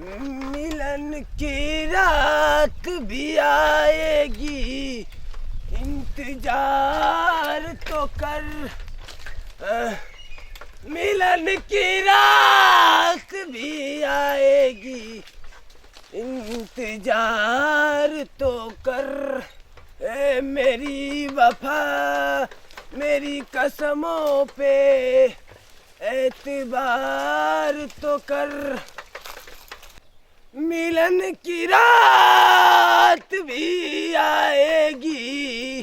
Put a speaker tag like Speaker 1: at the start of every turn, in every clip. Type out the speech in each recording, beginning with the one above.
Speaker 1: मिलन की रात भी आएगी, इंतजार तो कर। मिलन की रात भी आएगी, इंतजार तो कर। ए मेरी वफा, मेरी कसमों पे एतबार तो कर। मिलन की रात भी आएगी,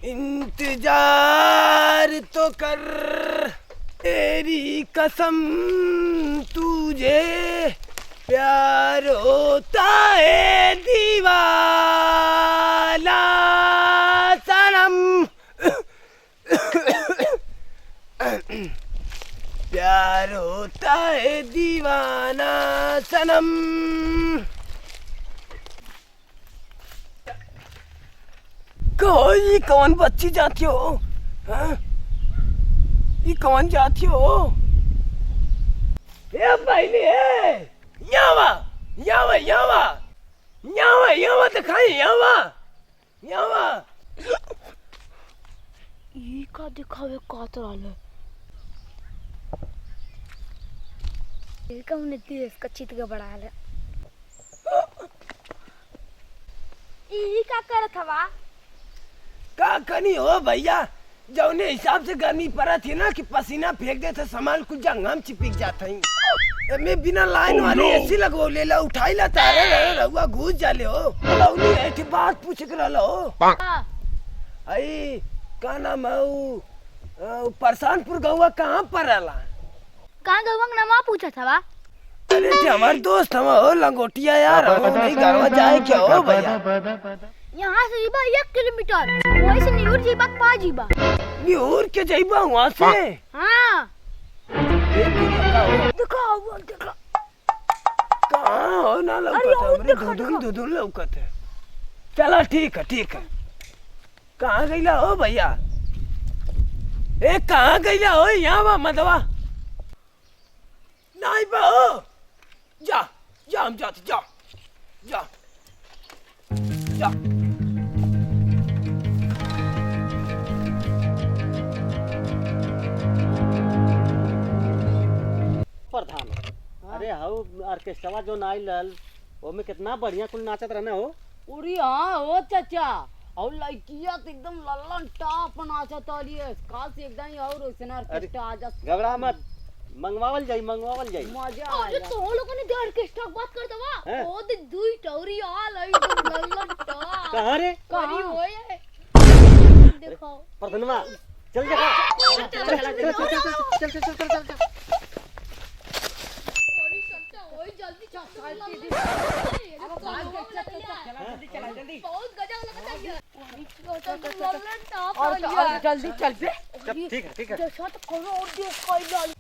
Speaker 1: इंतजार तो कर। तेरी कसम तुझे प्यार होता है दीवाना सनम। प्यार होता है दीवाना सनम। कहो ये कौन बच्ची जाती हो? हाँ? ये कौन जाती हो? ये पहले है यावा यावा यावा यावा यावा दिखाई यावा यावा।
Speaker 2: ये का दिखावे कातराले इसका उन्हें देश का चित का बड़ा ले। ये का करत हवा?
Speaker 1: का कनी हो भैया, जौने हिसाब से गर्मी पड़ा थी ना कि पसीना फेंक देते सामान कुछ जंगम चिपक जाता ही। मैं बिना लाइन वाले एसी लगो ले ला उठाई ला तारे रहुआ घुस जाले हो। लौनी ऐठी बात पूछ कर लो। आई का नाम है परसानपुर गौवा कहाँ पर आला?
Speaker 2: कहाँ गौवा का नाम पूछा था वा?
Speaker 1: अरे हमारे दोस्त हम हो लंगोटिया यार, हम नहीं गरवा जाए क्या हो भैया?
Speaker 2: यहाँ से जीबा 1 किलोमीटर, वहीं से न्यूर जीबा 5 जीबा।
Speaker 1: न्यूर के जाइबा वहाँ से?
Speaker 2: हाँ।
Speaker 1: दिखाओ दिखा। कहाँ हो ना लौकत हमरे धुधुन लौकत है। चला ठीक है ठीक है। कहाँ गईला हो भैया? ए कहाँ गईला हो? यहाँ बा मधवा नहीं बा हो। जा जा हम जाते जा जा जा।
Speaker 3: प्रधान अरे हाउ ऑर्केस्ट्रा जो नाइल वो में कितना बढ़िया कुल नाचत रहना हो।
Speaker 4: उरी हाँ हो चाचा, और लड़किया तो एकदम लल्लन टॉप नाचत रही है काल से एकदम और वैसे ऑर्केस्ट्रा आ जा।
Speaker 3: घबरा मत, मंगवावल जाई
Speaker 4: मजा आ
Speaker 2: अरे
Speaker 4: जा।
Speaker 2: तो लोगों ने ऑर्केस्ट्रा बात कर दवा। ओ दे दुई टौरी आल आई एकदम लल्लन टॉप।
Speaker 3: कहाँ रे?
Speaker 2: करी होए देखो
Speaker 3: प्रधानवा चल जा। चल
Speaker 2: जल्दी
Speaker 4: जल्दी चल पे।
Speaker 3: ठीक है
Speaker 2: जैसा तो करो और देख कोई डाल।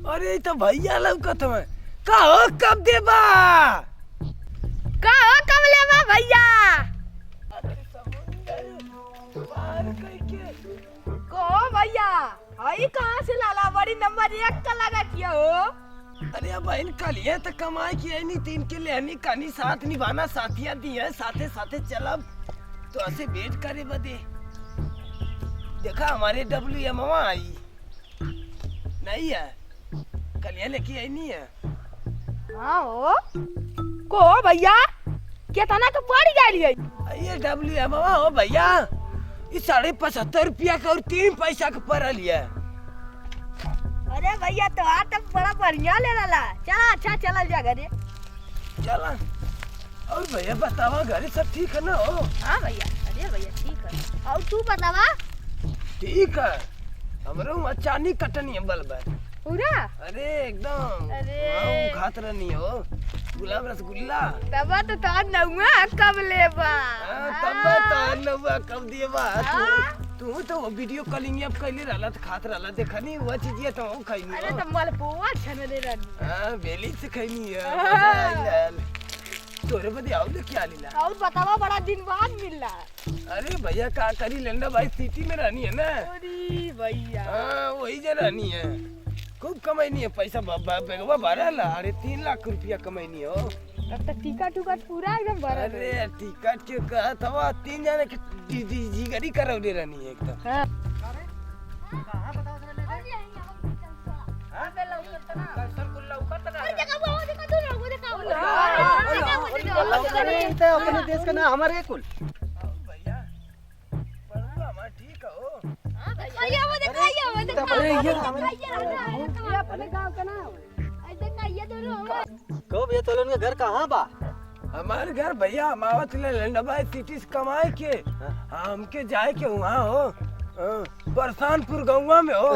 Speaker 1: अरे तो भैया लौकत में कहो कब देबा?
Speaker 2: कहो कब लेबा भैया?
Speaker 4: कहो भैया आई कहाँ से लाला बड़ी नंबर 1 का लगा किया हो?
Speaker 1: अरे बहन कल ये तो कमाई की है नहीं, 3 के लेनी कहानी साथ निभाना साथिया दी है, साथे साथे चलब तो ऐसे वेट करे बदे। देखा हमारे WM आई नहीं है, कल ये लेके आई नहीं है।
Speaker 4: हाँ हो को भैया कितना का पड़ गई है?
Speaker 1: ये WM हो भैया, ये 75.5 रुपया का और 3 पैसा का पड़ल है।
Speaker 4: अरे भैया तो आज तक बड़ा बढ़िया ले लाला। चला अच्छा चल जा घरे।
Speaker 1: चला और भैया बतावा घरे सब ठीक है ना हो?
Speaker 4: हाँ भैया, अरे भैया ठीक है। और तू बतावा?
Speaker 1: ठीक है, हमरो वहाँ चानी कटनी है बलबर
Speaker 4: पूरा।
Speaker 1: अरे एकदम
Speaker 4: अरे
Speaker 1: खात रहनी हो गुलाब रसगुल्ला।
Speaker 4: तब तो तार नौवा कब लेबा?
Speaker 1: तब तार नौवा कब देबा? तू तो वीडियो कॉलिंग अब कैले रहला त खात रहला, देखनी वो चीज तो हम खैनी।
Speaker 4: अरे तो मलपुआ छन ले रहनी।
Speaker 1: हां बेली से खैनी है। तोरे बदे आओ ले क्या लीला।
Speaker 2: और बतावा बड़ा दिन बाद मिल रहा है।
Speaker 1: अरे भैया का करी लंडा भाई सिटी में रहनी है ना।
Speaker 2: अरे भैया
Speaker 1: हाँ वही जा रहनी है। खूब कमाईनी है पैसा बेगवा भरा ला। अरे 3 लाख रुपया कमाईनी है।
Speaker 2: तब तक टिकट उकट पूरा एकदम भरा है।
Speaker 1: अरे टिकट के कहा था 3 जाने की जिगरी करवले रहनी है एकदम।
Speaker 2: हाँ।
Speaker 3: अपने देश का ना हमारे कुल
Speaker 1: भैया बड़ुआ हमारा ठीक है हो।
Speaker 2: अपने गांव का ना
Speaker 3: कब ये तोलन के घर कहाँ बा?
Speaker 1: हमारे घर भैया हम आवत ले लंडा सिटी से कमाए के हमके जाए के वहाँ हो। परसानपुर गौवा में हो।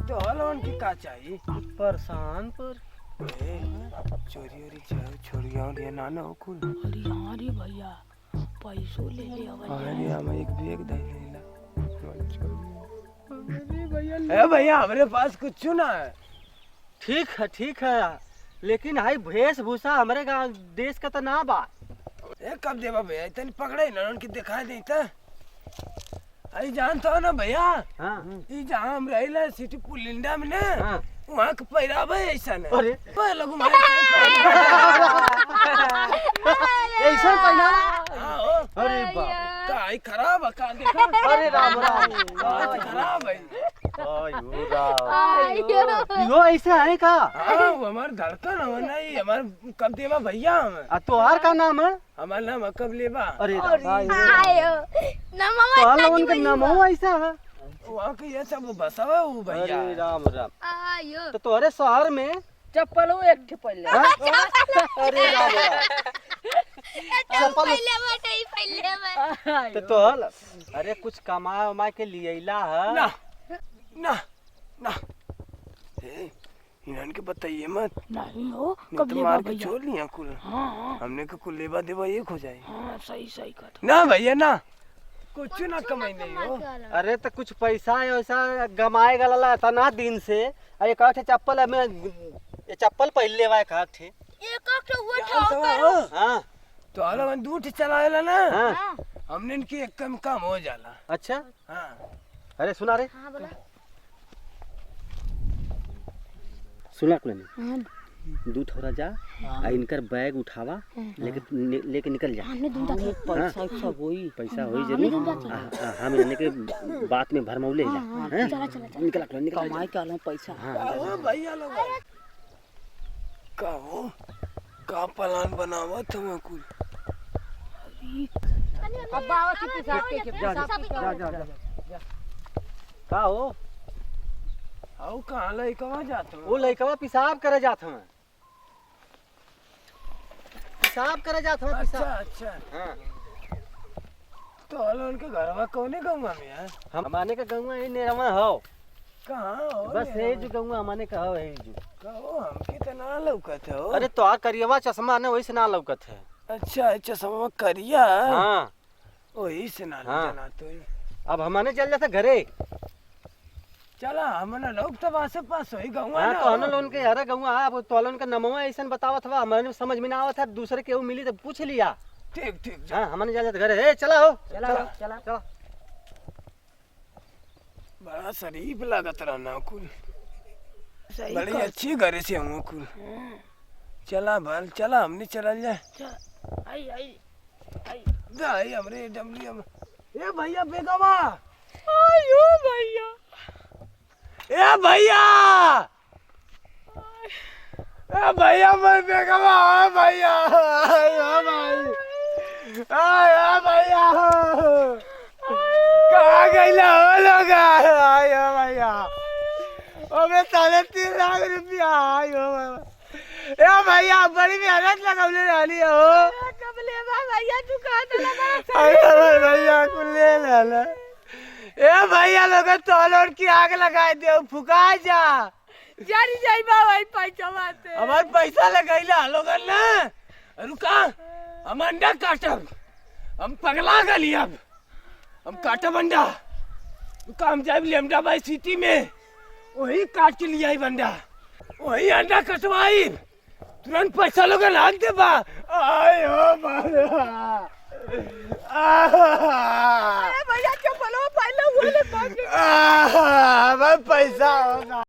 Speaker 1: तो हलोन की का चाहिए?
Speaker 3: परसानपुर
Speaker 1: चोरी ओरी छोड़िया और ये नाना हो कुल।
Speaker 2: अरे हाँ रे भैया पैसों ले ले
Speaker 1: अरे हम एक बैग दे लेला। अरे भैया हमारे पास कुछ ना है।
Speaker 3: ठीक है लेकिन हाई वेशभूषा हमारे गाँव देश का तो ना बा।
Speaker 1: ए कब देवा भैया इतनी पकड़े ना उनकी दिखाई दी था। अरे जानता हो ना भैया
Speaker 3: हाँ
Speaker 1: ये जहाँ हम रहे सिटी पुलिंडा में ना
Speaker 3: हाँ
Speaker 1: वहाँ का पहरावा ऐसा है।
Speaker 3: अरे
Speaker 1: लोग
Speaker 3: ऐसा पहना
Speaker 1: अरे
Speaker 3: बाप
Speaker 1: काई खराब है का देखा।
Speaker 3: अरे राम राम
Speaker 1: खराब है।
Speaker 3: आयो राम यो ऐसे है का?
Speaker 1: हाँ वो हमारा धड़कन हो ना ये हमारे कब देवा भैया हम
Speaker 3: तोहार का नाम है?
Speaker 1: हमारा नाम कब लेवा।
Speaker 3: अरे तो उनका नाम हो ऐसा है?
Speaker 1: वहाँ के ये सब बसा है वो भैया।
Speaker 3: अरे राम राम तो तोहरे शहर में
Speaker 4: चप्पल हो एक ठे पहले
Speaker 3: अरे राम राम चप्पल तो तोहल अरे कुछ कमा उमा के लिए है
Speaker 1: ना ना ना इन्हन के बताइए मत।
Speaker 2: नहीं हो
Speaker 1: नहीं तो मार के छोड़ लिया कुल।
Speaker 2: हाँ
Speaker 1: हमने को कुल लेवा देवा एक हो जाए।
Speaker 2: हाँ सही कर
Speaker 1: ना भैया ना कुछ ना कमाई नहीं हो।
Speaker 3: अरे तो कुछ पैसा वैसा गमाए गला था ना दिन से। अरे एक चप्पल हमें ये चप्पल पहन ले वाए का थे। हाँ
Speaker 1: तो अलग दूठ चलाएला ना
Speaker 3: हाँ
Speaker 1: हमने इनकी एक कम काम हो जाला।
Speaker 3: अच्छा
Speaker 1: हाँ
Speaker 3: अरे सुना रे
Speaker 2: हाँ बोला
Speaker 3: सुना कुल दूध थोड़ा जा आ इनकर बैग उठावा लेके निकल जा।
Speaker 2: हमने दूधा
Speaker 3: पैसा पैसा होई जरूर। हम इन्हें के बात में भरमौले जा निकल
Speaker 4: कमाई के आलो पैसा।
Speaker 1: ओ भैया लोग का हो का प्लान बनावा तुम कुल।
Speaker 4: अब बाबा की पिसाब के
Speaker 3: जा का हो
Speaker 1: आओ कहाँ लइकवा जात हो?
Speaker 3: वो लइकवा पेशाब करे जात हमें पेशाब करे जात हमें
Speaker 1: अच्छा
Speaker 3: पेशाब।
Speaker 1: अच्छा
Speaker 3: हाँ
Speaker 1: तो हलो उनके घरवा कौने गौवा में है?
Speaker 3: हम हमारे का गंगा ही नेरवा हो।
Speaker 1: कहाँ हो?
Speaker 3: बस है जो गंगा हमारे का हो है जो।
Speaker 1: कहो हमके तो ना लौकत हो।
Speaker 3: अरे तो आ करियवा चश्मा ना वही से ना लौकत है।
Speaker 1: अच्छा चश्मा करिया
Speaker 3: हाँ
Speaker 1: वही से ना
Speaker 3: हाँ।
Speaker 1: जाना तो ही।
Speaker 3: अब हमारे चल जाता घरे।
Speaker 1: चला हमने लोग तो वहाँ से पास होई गौवा
Speaker 3: हाँ
Speaker 1: ना
Speaker 3: तो
Speaker 1: हो।
Speaker 3: हम लोन के अरे गंगा अब तो लोन का नमवा ऐसा बतावत हवा हमारे समझ में ना आवत है। दूसरे के मिली तो पूछ लिया।
Speaker 1: ठीक ठीक जा।
Speaker 3: हाँ हमारे चल जाता घरे। ए चला हो चला
Speaker 1: बड़ा शरीफ लागत रहना कुल।
Speaker 2: सही
Speaker 1: बड़ी अच्छी घरे से हूँ कुल। चला भल चला हमने चल जाए।
Speaker 2: आई आई
Speaker 1: जाए हमरे डमली हम। ए भैया बेगवा
Speaker 2: आयो भैया
Speaker 1: ए भैया ए भैया मैं बेगवा है भैया आयो भाई आयो भैया कहाँ गईला हो लोग आयो भैया अबे 3.5 लाख रुपया आयो ए भैया बड़ी मेहनत लगौले रहली हो।
Speaker 2: कबले भैया तू कहां चला बड़ा
Speaker 1: अरे भैया कुल ले लेला। ए भैया लोग तोलोर की आग लगाए दे फुका जा
Speaker 2: जारी जाई भाई पैसा माते
Speaker 1: हमार पैसा लगैला लोगन ना। रुका हम अंडा काटब हम पगला गली अब हम काटब अंडा। रुका हम जाए लेमडा बाई सिटी में वही काट के लिया बंडा वही अंडा कटवाई तुरंत पैसा लोग लाग दे बा आयो
Speaker 2: भैया चप्पलों पहले वो ले
Speaker 1: पैसा होगा